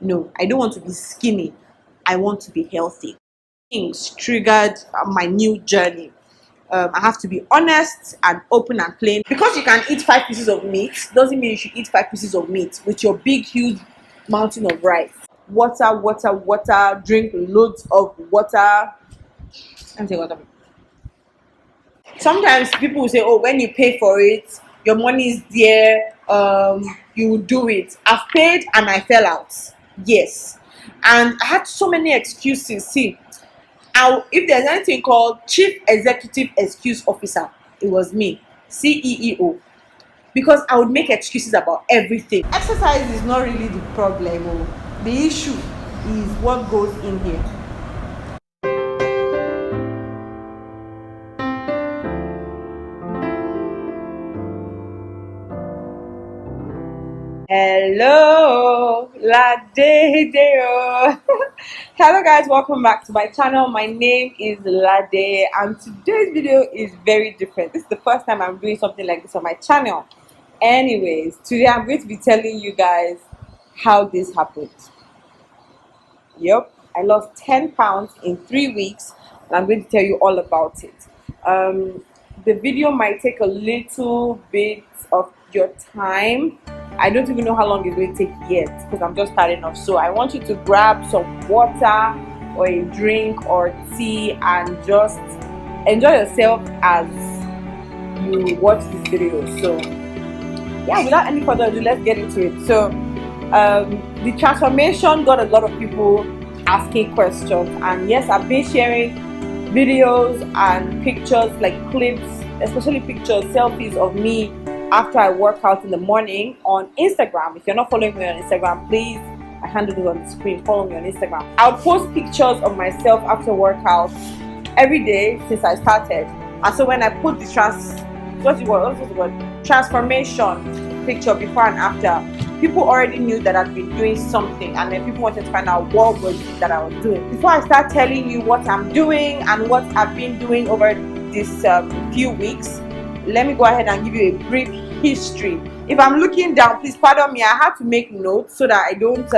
No, I don't want to be skinny. I want to be healthy. Things triggered my new journey. I have to be honest and open and plain. Because you can eat 5 pieces of meat doesn't mean you should eat 5 pieces of meat with your big, huge mountain of rice. Water, water, water. Drink loads of water. And take water. Sometimes people will say, oh, when you pay for it, your money is there, you will do it. I've paid and I fell out. Yes. And I had so many excuses. See, if there's anything called Chief Executive Excuse Officer, it was me, CEO. Because I would make excuses about everything. Exercise is not really the problem. Oh. The issue is what goes in here. Hello, ladedeo. Hello guys, welcome back to my channel. My name is Lade and today's video is very different. This is the first time I'm doing something like this on my channel. Anyways, today I'm going to be telling you guys how this happened. Yep, I lost 10 pounds in 3 weeks and I'm going to tell you all about it. The video might take a little bit of your time. I don't even know how long it's going to take yet because I'm just starting off. So I want you to grab some water or a drink or tea and just enjoy yourself as you watch this video. So yeah, without any further ado, let's get into it. So the transformation got a lot of people asking questions, and yes, I've been sharing videos and pictures, like clips, especially pictures, selfies of me after I work out in the morning on Instagram. If you're not following me on Instagram, please, my handle is on the screen, follow me on Instagram. I'll post pictures of myself after workouts every day since I started. And so when I put the transformation picture before and after, people already knew that I've been doing something, and then people wanted to find out what was it that I was doing. Before I start telling you what I'm doing and what I've been doing over this few weeks, let me go ahead and give you a brief history. If I'm looking down, please pardon me. I have to make notes so that I don't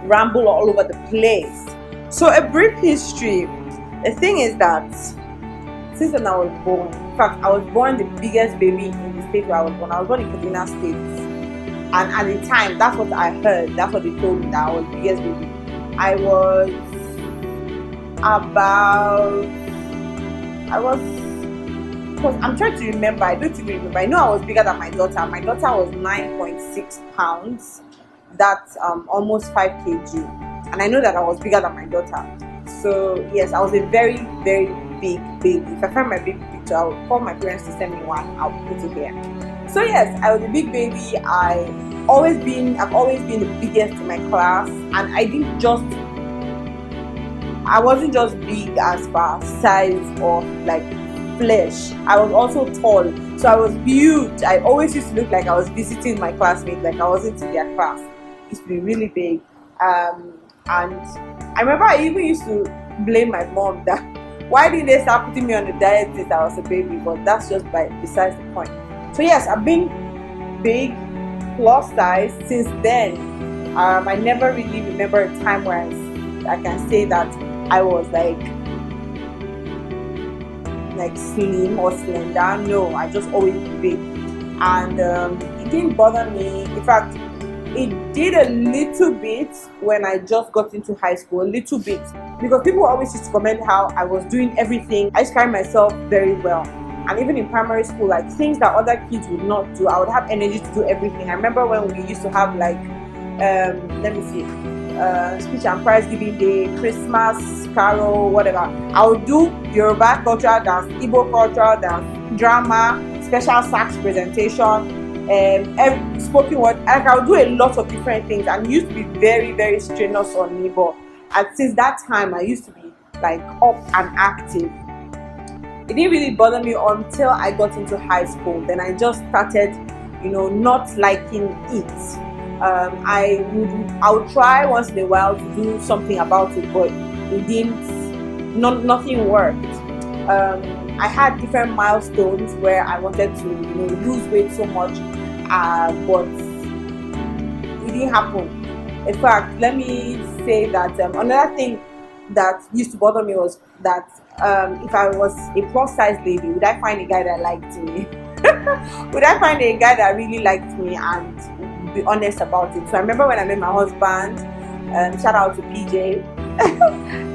ramble all over the place. So a brief history. The thing is that since when I was born, in fact, I was born the biggest baby in the state where I was born. I was born in Kaduna State. And at the time, that's what I heard. That's what they told me, that I was the biggest baby. I'm trying to remember. I don't even remember. I know I was bigger than my daughter. My daughter was 9.6 pounds. That's almost 5 kg. And I know that I was bigger than my daughter. So yes, I was a very, very big baby. If I find my baby picture, I will call my parents to send me one. I'll put it here. So yes, I was a big baby. I've always been the biggest in my class, and I wasn't just big as far as size or like flesh. I was also tall, so I was huge. I always used to look like I was visiting my classmates, like I wasn't in their class. It used to be really big, and I remember I even used to blame my mom that why didn't they start putting me on the diet since I was a baby? But that's just besides the point. So yes, I've been big, plus size since then. I never really remember a time where I can say that I was like slim or slender. No, I just always big, and it didn't bother me. In fact, it did a little bit when I just got into high school, a little bit, because people always used to comment how I was doing everything. I used to carry myself very well, and even in primary school, like things that other kids would not do, I would have energy to do everything. I remember when we used to have like speech and prize giving day, Christmas carol, whatever. I would do Yoruba cultural dance, Igbo cultural dance, drama, special sax presentation, spoken word. Like I would do a lot of different things, and it used to be very, very strenuous on me. But since that time, I used to be like up and active. It didn't really bother me until I got into high school. Then I just started, not liking it. I would try once in a while to do something about it, but it didn't. Nothing worked. I had different milestones where I wanted to, lose weight so much, but it didn't happen. In fact, let me say that another thing that used to bother me was that if I was a plus size lady, would I find a guy that liked me? Would I find a guy that really liked me and be honest about it? So I remember when I met my husband, shout out to PJ,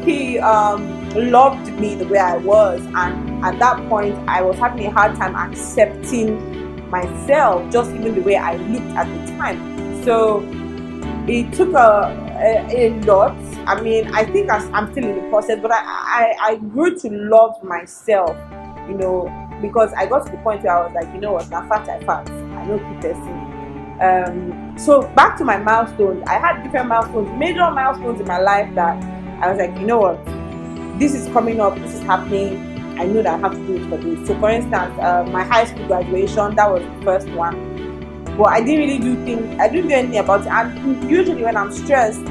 he loved me the way I was, and at that point I was having a hard time accepting myself, just even the way I looked at the time. So it took a lot. I mean, I think I'm still in the process, but I grew to love myself, you know, because I got to the point where I was like, you know what, now fat I fat, I know keep person. So back to my milestones. I had different milestones, major milestones in my life that I was like, you know what, this is coming up, this is happening, I know that I have to do it for this. So for instance, my high school graduation, that was the first one. But I didn't really do things, I didn't do anything about it. And usually when I'm stressed,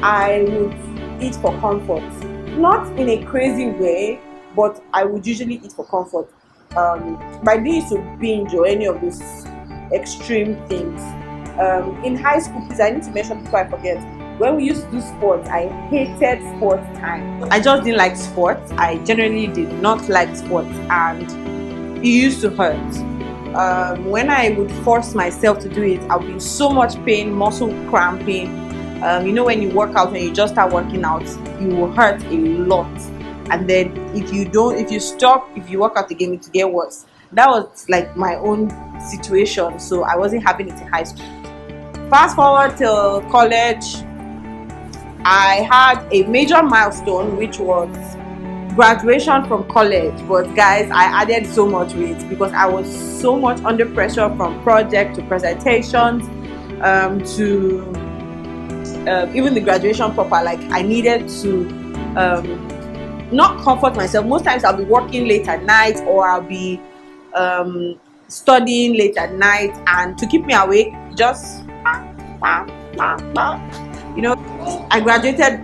I would eat for comfort. Not in a crazy way, but I would usually eat for comfort. But I didn't used to binge or any of those extreme things. In high school, please, I need to mention before I forget, when we used to do sports, I hated sports time. I just didn't like sports. I generally did not like sports, and it used to hurt. When I would force myself to do it, I would be in so much pain, muscle cramping. You know, when you work out, when you just start working out, you will hurt a lot. And then if you stop, if you work out again, it will get worse. That was like my own situation, so I wasn't having it in high school. Fast forward till college, I had a major milestone, which was graduation from college. But guys, I added so much weight because I was so much under pressure, from project to presentations, to even the graduation proper. Like, I needed to not comfort myself. Most times I'll be working late at night, or I'll be studying late at night, and to keep me awake, just you know, I graduated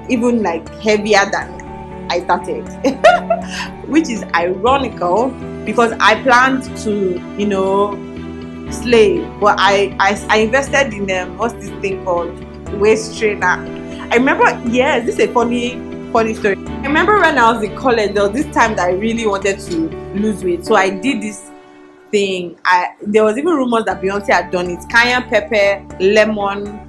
even like heavier than I started, which is ironical because I planned to, you know, slay, but I invested in what's this thing called waist trainer. I remember, yes, this is a funny story. I remember when I was in college, there was this time that I really wanted to lose weight, so I did this thing. There was even rumors that Beyonce had done it: cayenne pepper, lemon,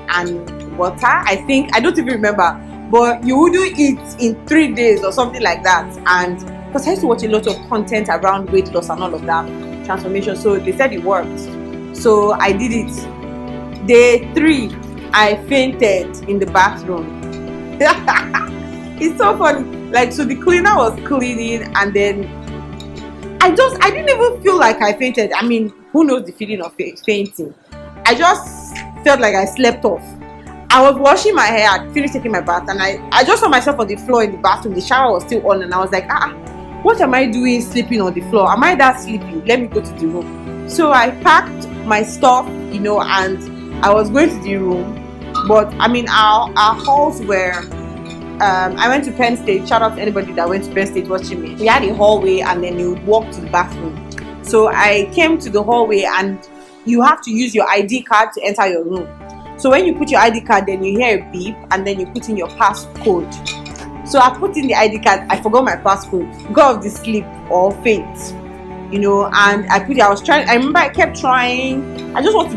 and water. I think, I don't even remember, but you would do it in 3 days or something like that. And because I used to watch a lot of content around weight loss and all of that transformation, so they said it worked. So I did it. Day 3, I fainted in the bathroom. It's so funny. Like, so the cleaner was cleaning, and then I didn't even feel like I fainted. I mean, who knows the feeling of fainting? I just felt like I slept off. I was washing my hair, I finished taking my bath, and I just saw myself on the floor in the bathroom. The shower was still on, and I was like, what am I doing sleeping on the floor? Am I that sleepy? Let me go to the room. So I packed my stuff, you know, and I was going to the room. But I mean, our halls were, I went to Penn State. Shout out to anybody that went to Penn State watching me. We had a hallway, and then you would walk to the bathroom. So I came to the hallway, and you have to use your ID card to enter your room. So when you put your ID card, then you hear a beep, and then you put in your passcode. So I put in the ID card, I forgot my passcode because of the sleep or faint, you know, and I remember I kept trying. I wanted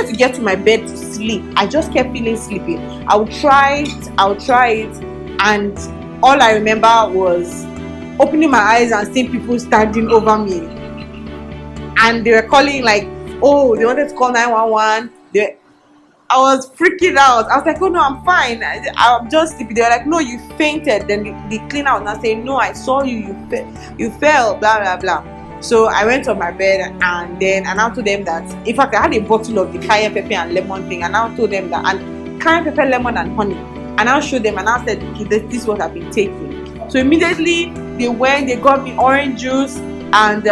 to get to my bed to sleep. I just kept feeling sleepy. I would try it, and all I remember was opening my eyes and seeing people standing over me, and they were calling, like, oh, they wanted to call 911. I was freaking out. I was like, oh no, I'm fine, I'm just sleepy. They were like, no, you fainted. Then the cleaner was not saying, no, I saw you, you fell, blah blah blah. So I went on my bed, and then I now told them that, in fact, I had a bottle of the cayenne pepper and lemon thing, and I now told them that, and cayenne pepper, lemon, and honey, and I showed them, and I said, okay, this is what I've been taking. So immediately they got me orange juice, and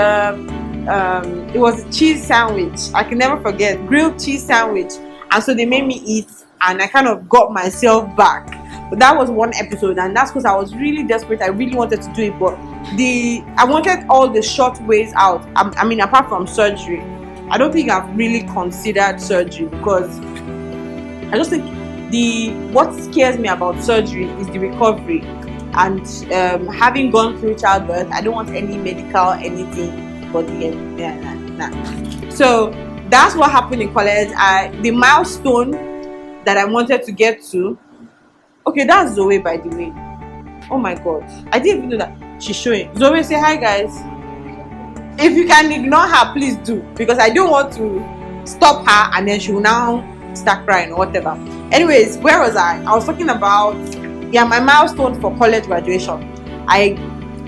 it was a cheese sandwich. I can never forget, grilled cheese sandwich. And so they made me eat, and I kind of got myself back. But that was one episode, and that's because I was really desperate. I really wanted to do it, but I wanted all the short ways out. I mean, apart from surgery, I don't think I've really considered surgery, because I just think what scares me about surgery is the recovery, and having gone through childbirth, I don't want any medical anything but nah. So that's what happened in college. The milestone that I wanted to get to. Okay, that's Zoe, by the way. Oh my god, I didn't even know that she's showing. Zoe, say hi, guys. If you can ignore her, please do, because I don't want to stop her and then she will now start crying or whatever. Anyways, where was I? I was talking about my milestone for college graduation. I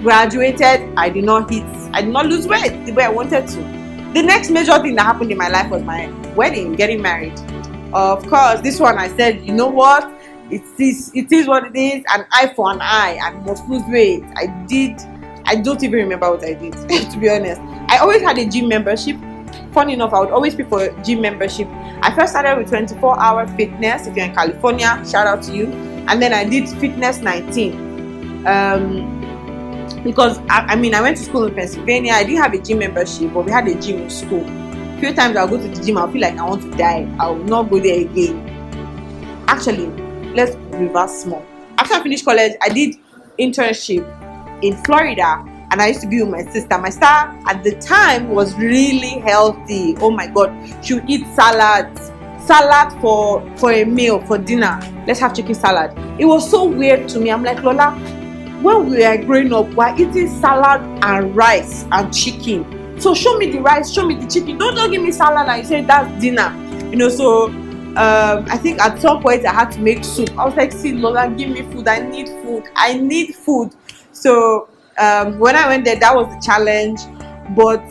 graduated. I did not lose weight the way I wanted to. The next major thing that happened in my life was my wedding, getting married. Of course, this one I said, you know what? It is what it is. An eye for an eye. I must lose weight. I don't even remember what I did, to be honest. I always had a gym membership. Funny enough, I would always pay for a gym membership. I first started with 24-hour fitness. If you're in California, shout out to you. And then I did fitness 19. Because I went to school in Pennsylvania. I didn't have a gym membership, but we had a gym in school. A few times I'll go to the gym, I'll feel like I want to die. I will not go there again. Actually, let's reverse small. After I finished college, I did internship in Florida, and I used to be with my sister. My sister at the time was really healthy. Oh my god, she would eat salad for a meal, for dinner. Let's have chicken salad. It was so weird to me. I'm like, Lola, when we were growing up, we're eating salad and rice and chicken. So show me the rice, show me the chicken. Don't give me salad and you say that's dinner. So I think at some point I had to make soup. I was like, see, Lola, give me food. I need food. So when I went there, that was the challenge. But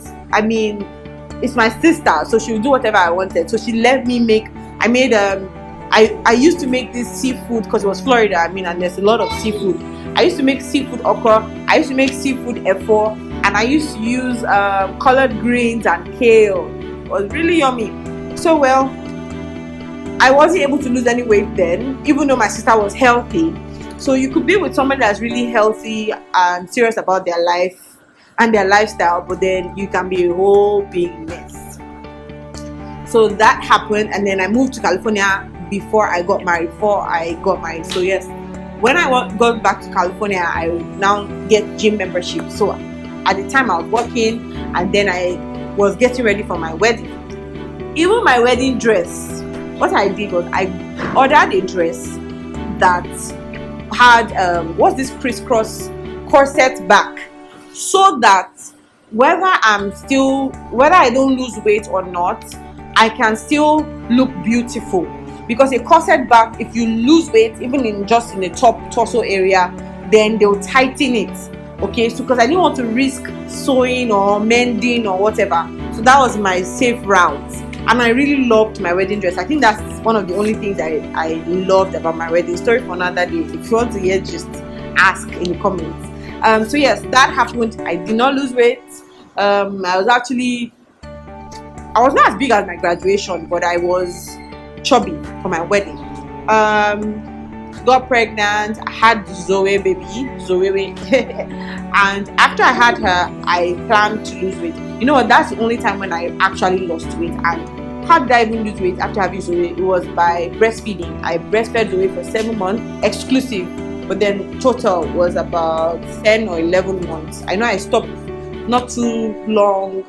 it's my sister, so she would do whatever I wanted. So she let me make. I used to make this seafood because it was Florida. And there's a lot of seafood. I used to make seafood okra. I used to make seafood efo, and I used to use collard greens and kale. It was really yummy. So I wasn't able to lose any weight then, even though my sister was healthy. So you could be with somebody that's really healthy and serious about their life and their lifestyle, but then you can be a whole big mess. So that happened, and then I moved to California before I got married. So yes, when I got back to California, I would now get gym membership. So at the time I was working, and then I was getting ready for my wedding. Even my wedding dress, what I did was I ordered a dress that had what's this crisscross corset back, so that whether I don't lose weight or not, I can still look beautiful. Because a corset back, if you lose weight, even in the top torso area, then they'll tighten it. Okay, so because I didn't want to risk sewing or mending or whatever, so that was my safe route. And I really loved my wedding dress. I think that's one of the only things I loved about my wedding. Story for another day. If you want to hear, just ask in the comments. So yes, that happened. I did not lose weight. I was not as big as my graduation, but I was chubby for my wedding. Got pregnant. I had Zoe, and after I had her, I planned to lose weight. You know what? That's the only time when I actually lost weight. And how did I even lose weight after having Zoe? It was by breastfeeding. I breastfed Zoe for 7 months, exclusive, but then total was about 10 or 11 months. I know I stopped not too long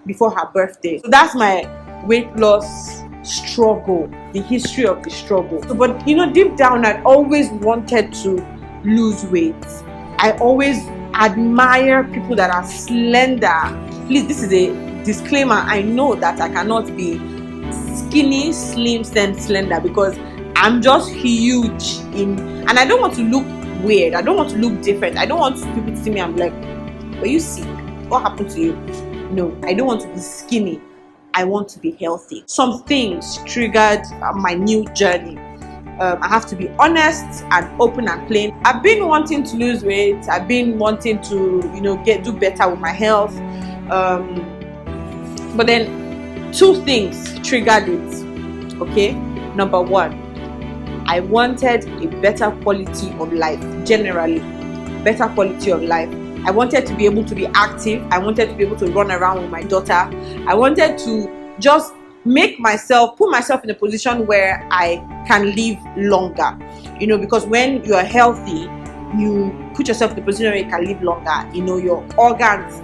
before her birthday. So that's my weight loss struggle, the history of the struggle. So, but deep down, I always wanted to lose weight. I always admire people that are slender. Please, this is a disclaimer. I know that I cannot be skinny, slim, and slender because I'm just huge and I don't want to look weird. I don't want to look different. I don't want people to see me. I'm like, were you sick? What happened to you? No, I don't want to be skinny. I want to be healthy. Some things triggered my new journey. I have to be honest and open and plain. I've been wanting to lose weight. I've been wanting to, do better with my health. But then 2 things triggered it. Okay, number 1, I wanted a better quality of life. Generally, better quality of life. I wanted to be able to be active. I wanted to be able to run around with my daughter. I wanted to just put myself in a position where I can live longer, because when you are healthy, you put yourself in a position where you can live longer. Your organs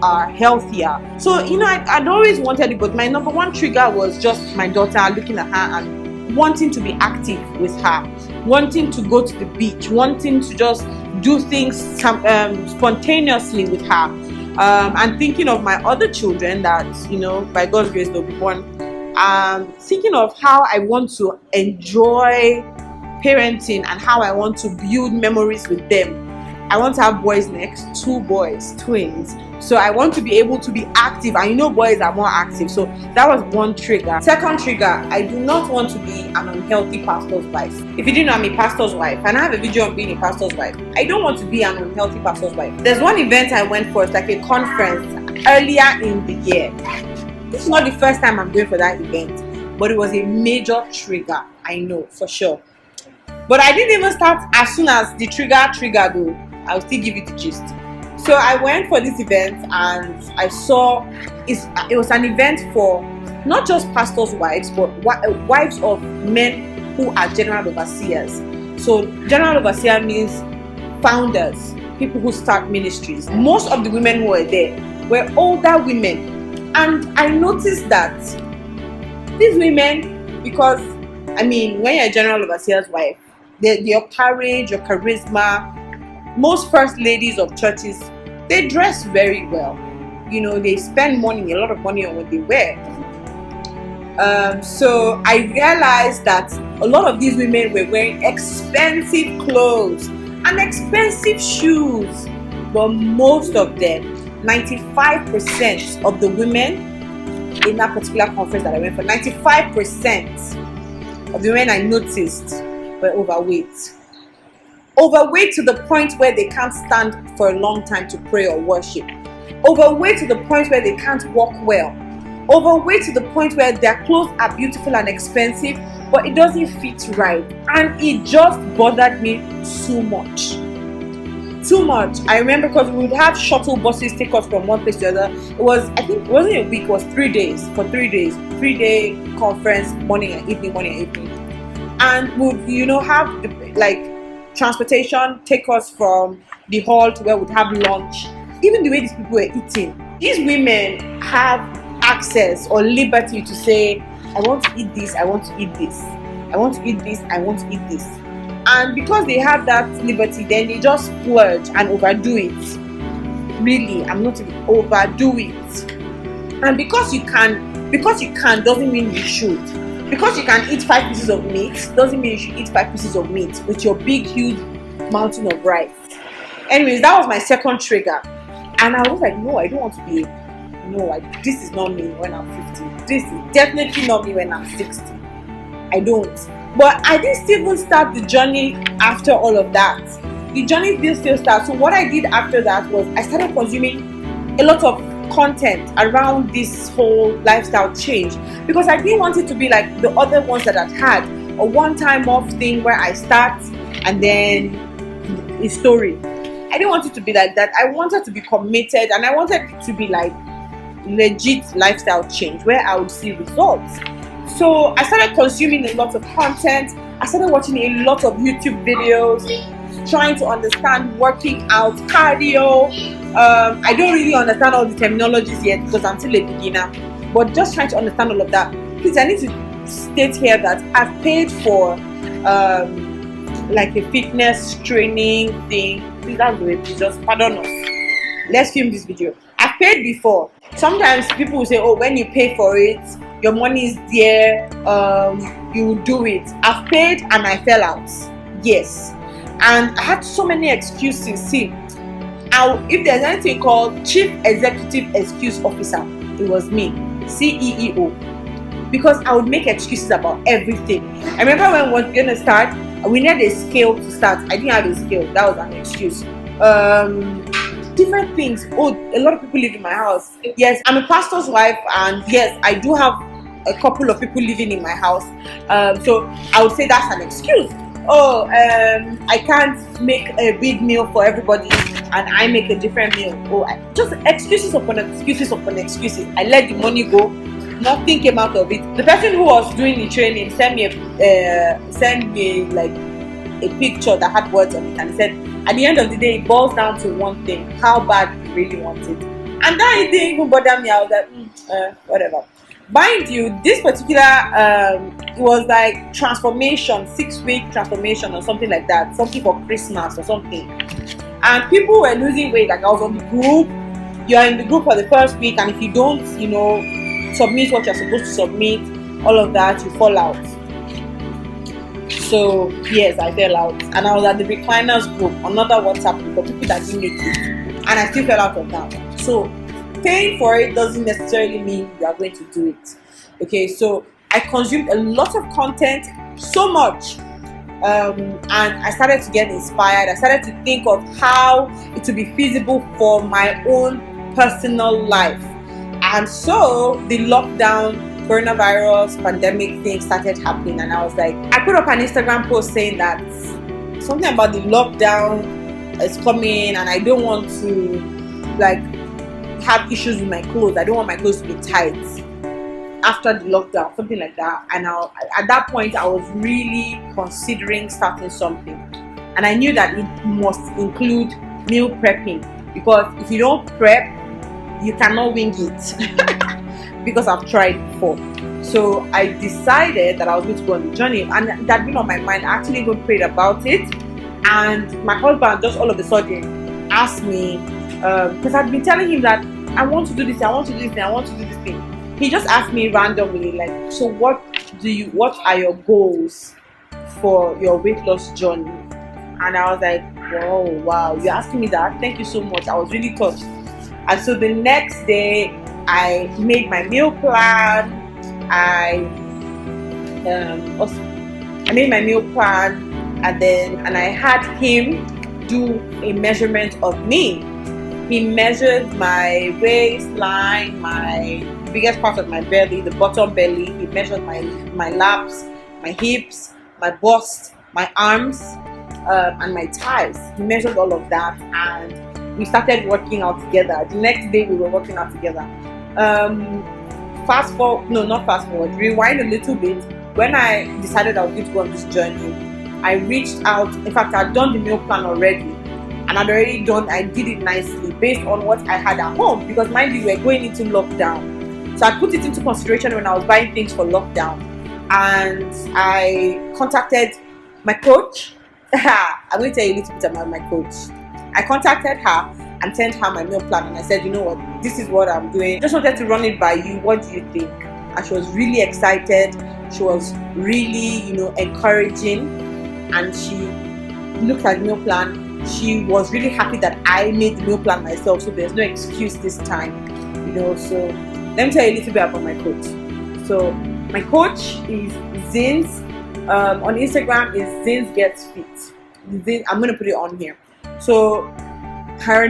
are healthier. So I'd always wanted it, but my number one trigger was just my daughter, looking at her and wanting to be active with her, wanting to go to the beach, wanting to just do things spontaneously with her, and thinking of my other children that by God's grace they'll be born. Thinking of how I want to enjoy parenting and how I want to build memories with them. I want to have boys next, 2 boys, twins. So I want to be able to be active, and boys are more active. So that was one trigger. Second trigger, I do not want to be an unhealthy pastor's wife. If you didn't know, I'm a pastor's wife, and I have a video on being a pastor's wife. I don't want to be an unhealthy pastor's wife. There's one event I went for, it's like a conference earlier in the year. This is not the first time I'm going for that event, but it was a major trigger, I know for sure. But I didn't even start as soon as the trigger though. I'll still give you the gist. So I went for this event, and I saw it was an event for not just pastors' wives, but wives of men who are general overseers. So general overseer means founders, people who start ministries. Most of the women who were there were older women, and I noticed that these women, because when you're a general overseer's wife, your courage, your charisma, most first ladies of churches, they dress very well. They spend money, a lot of money on what they wear. So I realized that a lot of these women were wearing expensive clothes and expensive shoes. But most of them, 95% of the women in that particular conference that I went for, 95% of the women I noticed were overweight. Overweight to the point where they can't stand for a long time to pray or worship. Overweight to the point where they can't walk well. Overweight to the point where their clothes are beautiful and expensive, but it doesn't fit right. And it just bothered me so much. Too much. I remember because we would have shuttle buses take us from one place to the other. It wasn't a week, it was 3 days. For 3 days. 3-day conference, morning and evening. And we'd, have transportation take us from the hall to where we'd have lunch. Even the way these people were eating, these women have access or liberty to say, I want to eat this, I want to eat this, I want to eat this, I want to eat this. And because they have that liberty, then they just splurge and overdo it. Really, I'm not even overdo it. And because you can doesn't mean you should. Because you can eat 5 pieces of meat doesn't mean you should eat 5 pieces of meat with your big, huge mountain of rice. Anyways, that was my second trigger. And I was like, no, I don't want to be. This is not me when I'm 50. This is definitely not me when I'm 60. I don't. But I didn't even start the journey after all of that. The journey did still start. So what I did after that was I started consuming a lot of content around this whole lifestyle change, because I didn't want it to be like the other ones that I'd had, a one-time off thing where I start and then a story. I didn't want it to be like that. I wanted to be committed, and I wanted it to be like legit lifestyle change where I would see results. So I started consuming a lot of content. I started watching a lot of YouTube videos, trying to understand working out, cardio. I don't really understand all the terminologies yet because I'm still a beginner, but just trying to understand all of that. Please, I need to state here that I've paid for like a fitness training thing. Please, that's the way. Please just pardon us. Let's film this video. I've paid before. Sometimes people will say, oh, when you pay for it, your money is there, you will do it. I've paid and I fell out. Yes. And I had so many excuses. See, if there's anything called Chief Executive Excuse Officer, it was me, CEO. Because I would make excuses about everything. I remember when we were going to start, we needed a scale to start. I didn't have a scale. That was an excuse. Different things. Oh, a lot of people live in my house. Yes, I'm a pastor's wife, and yes, I do have a couple of people living in my house. So I would say that's an excuse. Oh, I can't make a big meal for everybody, and I make a different meal. Oh, just excuses upon excuses upon excuses. I let the money go. Nothing came out of it. The person who was doing the training sent me like a picture that had words on it, and he said at the end of the day it boils down to one thing: how bad you really want it. And that it didn't even bother me. I was like, whatever. Mind you, this particular it was like transformation, 6-week transformation or something like that, something for Christmas or something. And people were losing weight. Like I was on the group. You are in the group for the first week, and if you don't, submit what you're supposed to submit, all of that, you fall out. So yes, I fell out, and I was at the recliners group, another WhatsApp group for people that didn't make it, and I still fell out of that one. So paying for it doesn't necessarily mean you are going to do it. Okay, so I consumed a lot of content, so much, and I started to get inspired. I started to think of how it would be feasible for my own personal life. And so the lockdown, coronavirus, pandemic thing started happening, and I was like, I put up an Instagram post saying that something about the lockdown is coming, and I don't want to like have issues with my clothes. I don't want my clothes to be tight after the lockdown, something like that. And at that point I was really considering starting something, and I knew that it must include meal prepping, because if you don't prep, you cannot wing it because I've tried before. So I decided that I was going to go on the journey, and that had been on my mind. I actually even prayed about it, and my husband just all of a sudden asked me, because I'd been telling him that I want to do this, I want to do this thing, I want to do this thing. He just asked me randomly, like, so what are your goals for your weight loss journey? And I was like, oh wow, you're asking me that? Thank you so much. I was really touched. And so the next day I made my meal plan. I made my meal plan, and I had him do a measurement of me. He measured my waistline, my biggest part of my belly, the bottom belly. He measured my laps, my hips, my bust, my arms, and my thighs. He measured all of that, and we started working out together. The next day we were working out together. Rewind a little bit. When I decided I was going to go on this journey, I reached out. In fact, I'd done the meal plan already, and I did it nicely based on what I had at home, because mind you, we were going into lockdown. So I put it into consideration when I was buying things for lockdown, and I contacted my coach. I'm going to tell you a little bit about my coach. I contacted her and sent her my meal plan, and I said, you know what, this is what I'm doing. Just wanted to run it by you. What do you think? And she was really excited. She was really, encouraging, and she looked at the meal plan. She was really happy that I made the meal plan myself, so there's no excuse this time, So let me tell you a little bit about my coach. So my coach is Zins. On Instagram is Zins Gets Fit. I'm going to put it on here. So her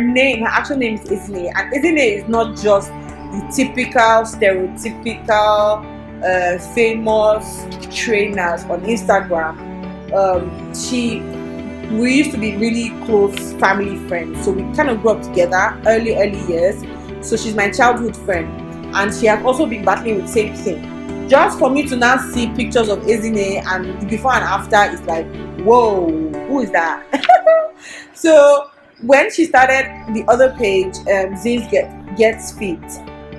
actual name is Izine, and Izine is not just the typical, stereotypical, famous trainers on Instagram. We used to be really close family friends, so we kind of grew up together early years. So she's my childhood friend, and she has also been battling with the same thing. Just for me to now see pictures of Izine and the before and after, it's like, whoa, who is that? So when she started the other page, Zins Gets Fit,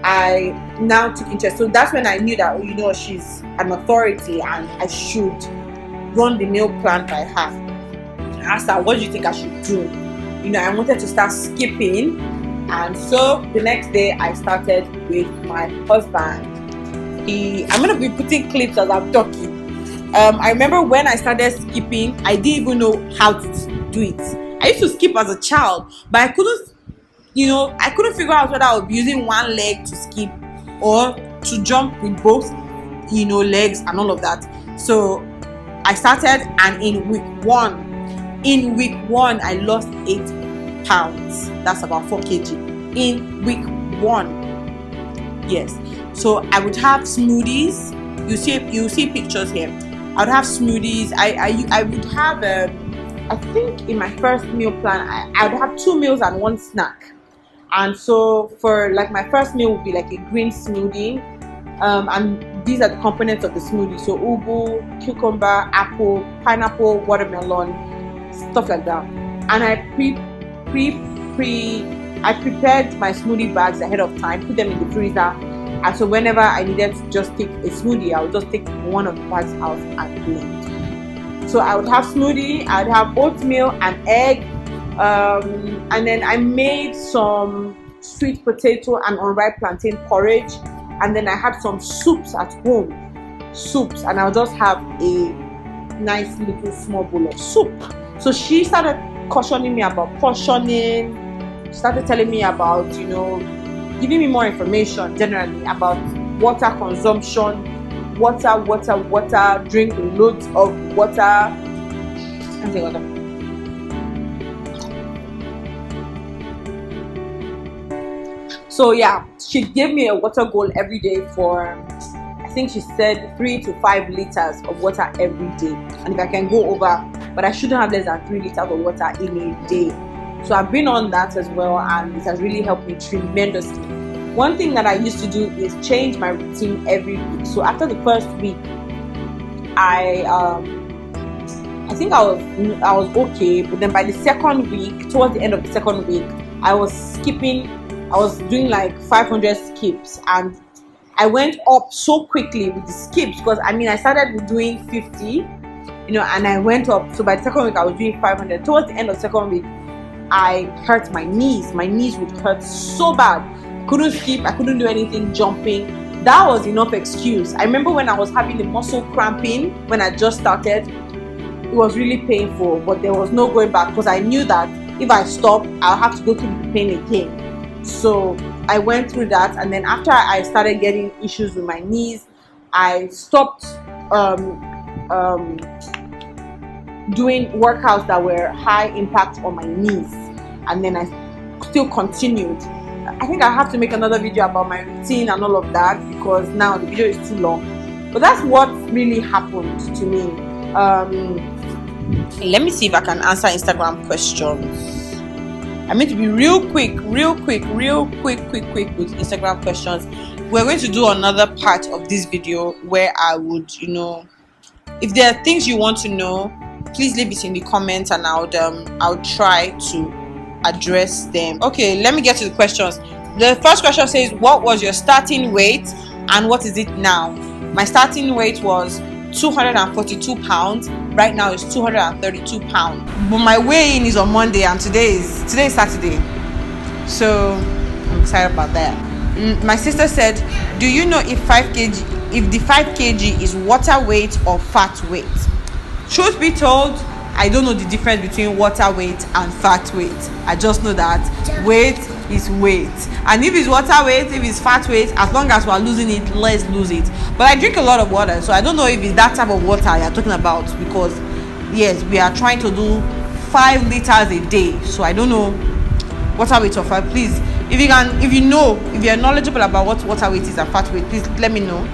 I now took interest. So that's when I knew that, she's an authority and I should run the meal plan by her. I asked her, what do you think I should do? I wanted to start skipping, and so the next day I started with my husband. I'm going to be putting clips as I'm talking. I remember when I started skipping, I didn't even know how to do it. I used to skip as a child, but I couldn't figure out whether I would be using one leg to skip or to jump with both, legs and all of that. So I started, and in week one, I lost 8 pounds. That's about 4 kg. In week 1, yes. So I would have smoothies. You see pictures here. I would have smoothies. I would have. I think in my first meal plan, I would have 2 meals and 1 snack. And so for like my first meal would be like a green smoothie, And these are the components of the smoothie. So ugu, cucumber, apple, pineapple, watermelon, stuff like that. And I prepared my smoothie bags ahead of time, put them in the freezer, and so whenever I needed to just take a smoothie, I would just take one of the bags out and blend. So I would have smoothie, I'd have oatmeal and egg, and then I made some sweet potato and unripe plantain porridge, and then I had some soups at home, and I'll just have a nice little small bowl of soup. So she started cautioning me about portioning. She started telling me about, giving me more information generally about water consumption, water, drink loads of water. So yeah, she gave me a water goal every day for, I think she said 3 to 5 liters of water every day. And if I can go over, but I shouldn't have less than 3 liters of water in a day. So I've been on that as well, and it has really helped me tremendously. One thing that I used to do is change my routine every week. So after the first week, I think I was okay, but then by the second week, towards the end of the second week, I was doing like 500 skips, and I went up so quickly with the skips because I started with doing 50, and I went up. So by the second week, I was doing 500. Towards the end of the second week, I hurt my knees. My knees would hurt so bad. I couldn't skip, I couldn't do anything jumping. That was enough excuse. I remember when I was having the muscle cramping when I just started, it was really painful, but there was no going back because I knew that if I stop, I'll have to go through the pain again. So I went through that, and then after I started getting issues with my knees, I stopped doing workouts that were high impact on my knees, and then I still continued. I think I have to make another video about my routine and all of that because now the video is too long. But that's what really happened to me. Let me see if I can answer Instagram questions. I meant to be real quick with Instagram questions. We're going to do another part of this video where I would, if there are things you want to know, please leave it in the comments, and I'll try to address them. Okay, let me get to the questions. The first question says, what was your starting weight and what is it now? My starting weight was 242 pounds. Right now it's 232 pounds. But my weigh-in is on Monday, and today is Saturday. So I'm excited about that. My sister said, do you know if the 5 kg is water weight or fat weight? Truth be told, I don't know the difference between water weight and fat weight. I just know that weight is weight, and if it's water weight, if it's fat weight, as long as we're losing it, let's lose it. But I drink a lot of water, so I don't know if it's that type of water you're talking about, because yes, we are trying to do 5 liters a day, so I don't know water weight or fat. Please, if you're knowledgeable about what water weight is and fat weight, please let me know.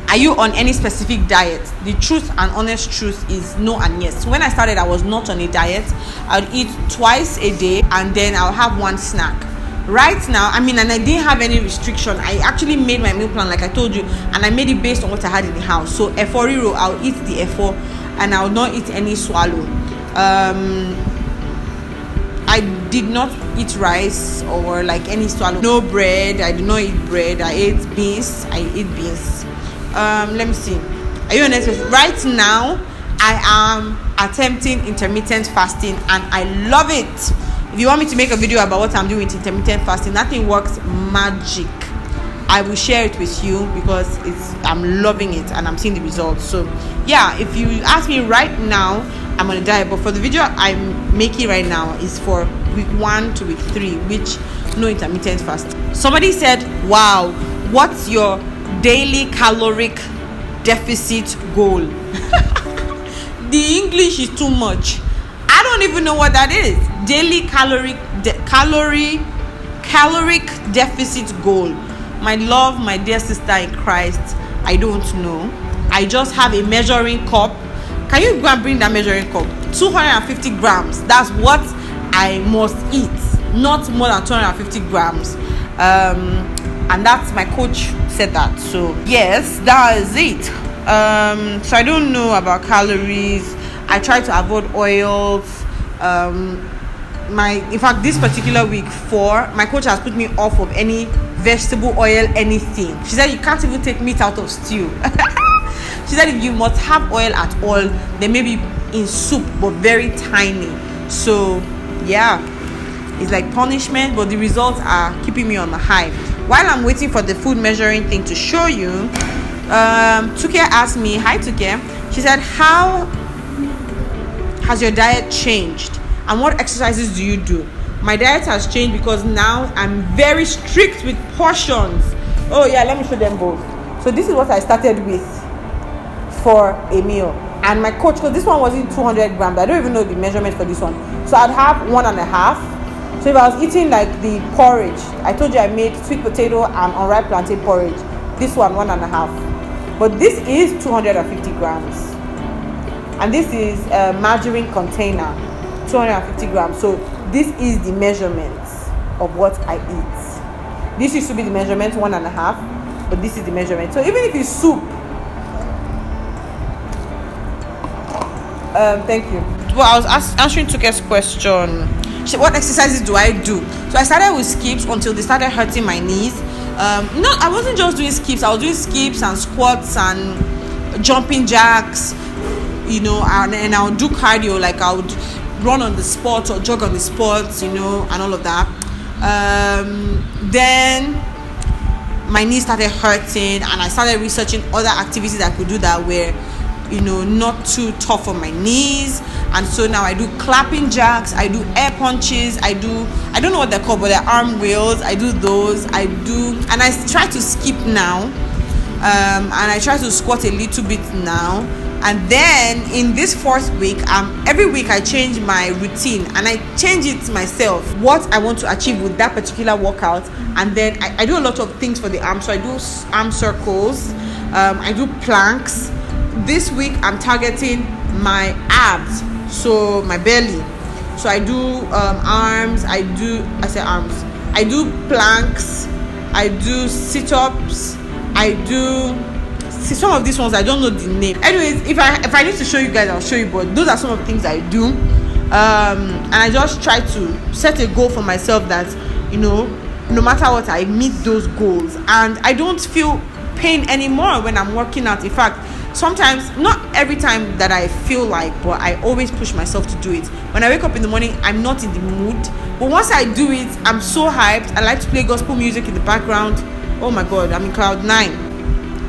Are you on any specific diet? The truth and honest truth is no and yes. When I started, I was not on a diet. I would eat twice a day, and then I'll have one snack. Right now, and I didn't have any restriction. I actually made my meal plan like I told you, and I made it based on what I had in the house. So efo riro, I'll eat the efo, and I'll not eat any swallow. I did not eat rice or like any swallow. No bread. I did not eat bread. I ate beans. Let me see. Are you honest? Right now, I am attempting intermittent fasting, and I love it. If you want me to make a video about what I'm doing with intermittent fasting, that thing works magic. I will share it with you because I'm loving it and I'm seeing the results. So yeah, if you ask me right now, I'm on a diet, but for the video I'm making right now is for week 1 to week 3, which no intermittent fasting. Somebody said, wow, what's your daily caloric deficit goal? The English is too much. I don't even know what that is. Daily caloric deficit goal. My love, my dear sister in Christ, I don't know. I just have a measuring cup. Can you go and bring that measuring cup? 250 grams. That's what I must eat. Not more than 250 grams. and that's my coach said that. So yes, that is it. So I don't know about calories. I try to avoid oils. In fact, this particular week, my coach has put me off of any vegetable oil, anything. She said you can't even take meat out of stew. She said if you must have oil at all, then maybe in soup, but very tiny. So yeah, it's like punishment, but the results are keeping me on the high. While I'm waiting for the food measuring thing to show you, Tuke asked me, hi Tuke, she said, how has your diet changed and what exercises do you do? My diet has changed because now I'm very strict with portions. Oh yeah, let me show them both. So this is what I started with for a meal, and my coach, because this one wasn't 200 grams, I don't even know the measurement for this one, so I'd have 1.5. So if I was eating like the porridge, I told you I made sweet potato and unripe plantain porridge, this one 1.5, but this is 250 grams, and this is a margarine container, 250 grams. So this is the measurements of what I eat. This used to be the measurement 1.5, but this is the measurement. So even if it's soup, thank you. Well, I was answering Tuke's question. What exercises do I do? So I started with skips until they started hurting my knees. No, I wasn't just doing skips. I was doing skips and squats and jumping jacks, and I would do cardio, like I would run on the spot or jog on the spot, and all of that. Then my knees started hurting, and I started researching other activities I could do that were not too tough on my knees. And so now I do clapping jacks, I do air punches, I don't know what they're called, but they're arm wheels. I do those, and I try to skip now, and I try to squat a little bit now. And then in this 4th week, every week I change my routine, and I change it myself, what I want to achieve with that particular workout. And then I do a lot of things for the arms. So I do arm circles, I do planks. This week I'm targeting my abs, so my belly. So I do arms, I do planks, I do sit-ups, some of these ones I don't know the name. Anyways, if I need to show you guys, I'll show you, but those are some of the things I do. And I just try to set a goal for myself that no matter what, I meet those goals, and I don't feel pain anymore when I'm working out. In fact, sometimes, not every time that I feel like, but I always push myself to do it. When I wake up in the morning, I'm not in the mood, but once I do it, I'm so hyped. I like to play gospel music in the background. Oh my god, I'm in cloud 9.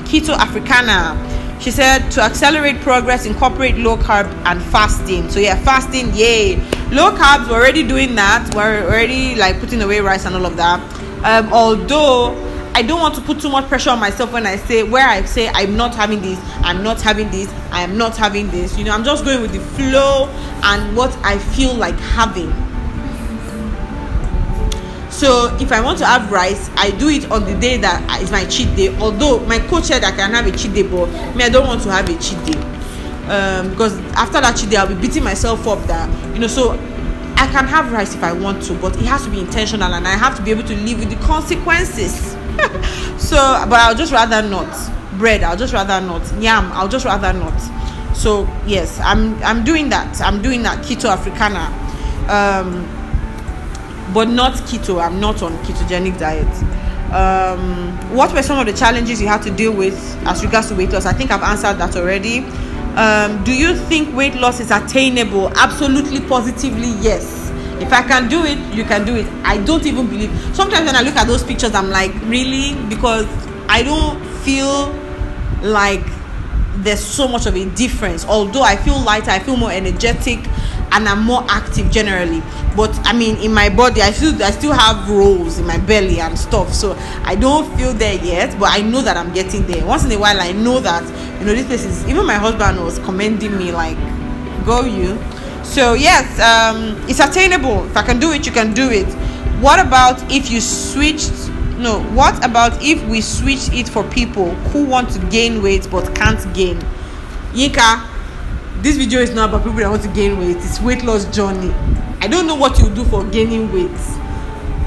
Keto Africana, she said, to accelerate progress, incorporate low carb and fasting. So yeah, fasting, yay. Low carbs, we're already doing that. We're already like putting away rice and all of that. Although I don't want to put too much pressure on myself when I say I'm not having this, I'm not having this, I am not having this. I'm just going with the flow and what I feel like having. So if I want to have rice, I do it on the day that is my cheat day. Although my coach said I can have a cheat day, but I don't want to have a cheat day, because after that cheat day I'll be beating myself up that so I can have rice if I want to, but it has to be intentional, and I have to be able to live with the consequences. So, but I'll just rather not. Bread, I'll just rather not. Yam, I'll just rather not. So yes, I'm doing that. I'm doing that Keto Africana, but not keto. I'm not on ketogenic diet. What were some of the challenges you had to deal with as regards to weight loss? I think I've answered that already. Do you think weight loss is attainable? Absolutely, positively, yes. If I can do it, you can do it. I don't even believe. Sometimes when I look at those pictures, I'm like, really? Because I don't feel like there's so much of a difference. Although I feel lighter, I feel more energetic, and I'm more active generally. But I mean, in my body, I still have rolls in my belly and stuff. So I don't feel there yet, but I know that I'm getting there. Once in a while, I know that this place is. Even my husband was commending me, like, "Go you." So yes, it's attainable. If I can do it, you can do it. What about if you switched? No. What about if we switch it for people who want to gain weight but can't gain? Yinka, this video is not about people that want to gain weight. It's weight loss journey. I don't know what you do for gaining weight.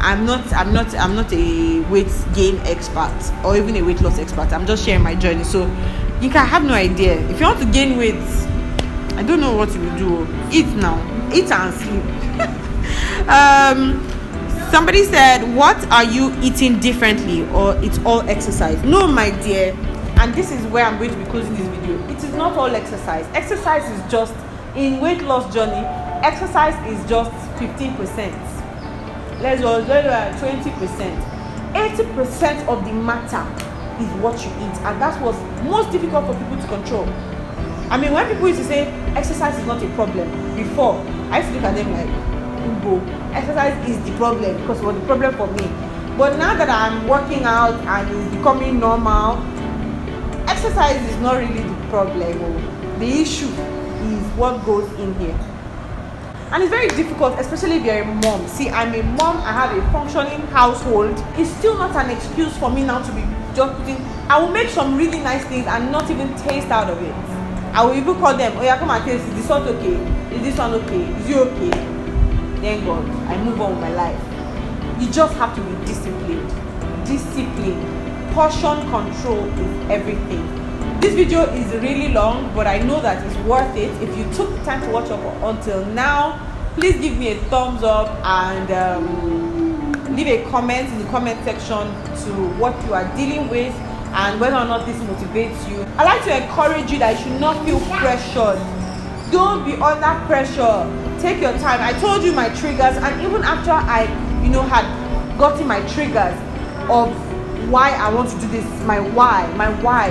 I'm not a weight gain expert or even a weight loss expert. I'm just sharing my journey. So you can have no idea. If you want to gain weight, I don't know what you will do. Eat now. Eat and sleep. Somebody said, what are you eating differently, or it's all exercise? No, my dear. And this is where I'm going to be closing this video. It is not all exercise. Exercise is just, in weight loss journey, exercise is just 15%. Let's go 20%. 80% of the matter is what you eat, and that's what's most difficult for people to control. I mean, when people used to say exercise is not a problem before, I used to look at them like, Ugo, exercise is the problem because it was the problem for me. But now that I'm working out and it's becoming normal, exercise is not really the problem. The issue is what goes in here. And it's very difficult, especially if you're a mom. See, I'm a mom, I have a functioning household. It's still not an excuse for me now to be just putting, I will make some really nice things and not even taste out of it. I will even call them, oh yeah, come and taste, is this salt okay? Is this one okay? Is you okay? Thank God, I move on with my life. You just have to be disciplined. Discipline. Portion control is everything. This video is really long, but I know that it's worth it. If you took the time to watch up until now, please give me a thumbs up and leave a comment in the comment section to what you are dealing with and whether or not this motivates you. I like to encourage you that you should not feel pressured. Don't be under pressure. Take your time. I told you my triggers, and even after I had gotten my triggers of why I want to do this, my why,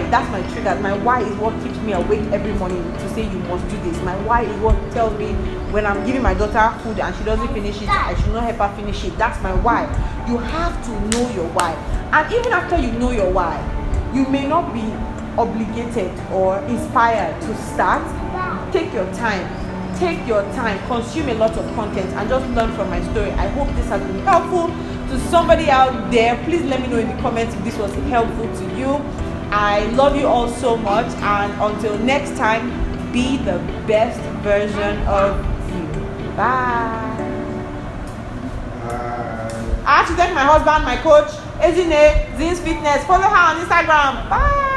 that's my triggers. My why is what keeps me awake every morning to say you must do this. My why is what tells me when I'm giving my daughter food and she doesn't finish it, I should not help her finish it. That's my why. You have to know your why. And even after you know your why, you may not be obligated or inspired to start. Take your time. Take your time. Consume a lot of content and just learn from my story. I hope this has been helpful to somebody out there. Please let me know in the comments if this was helpful to you. I love you all so much, and until next time, be the best version of you. Bye. I have to thank my husband, my coach, Ezine Zins Fitness. Follow her on Instagram. Bye.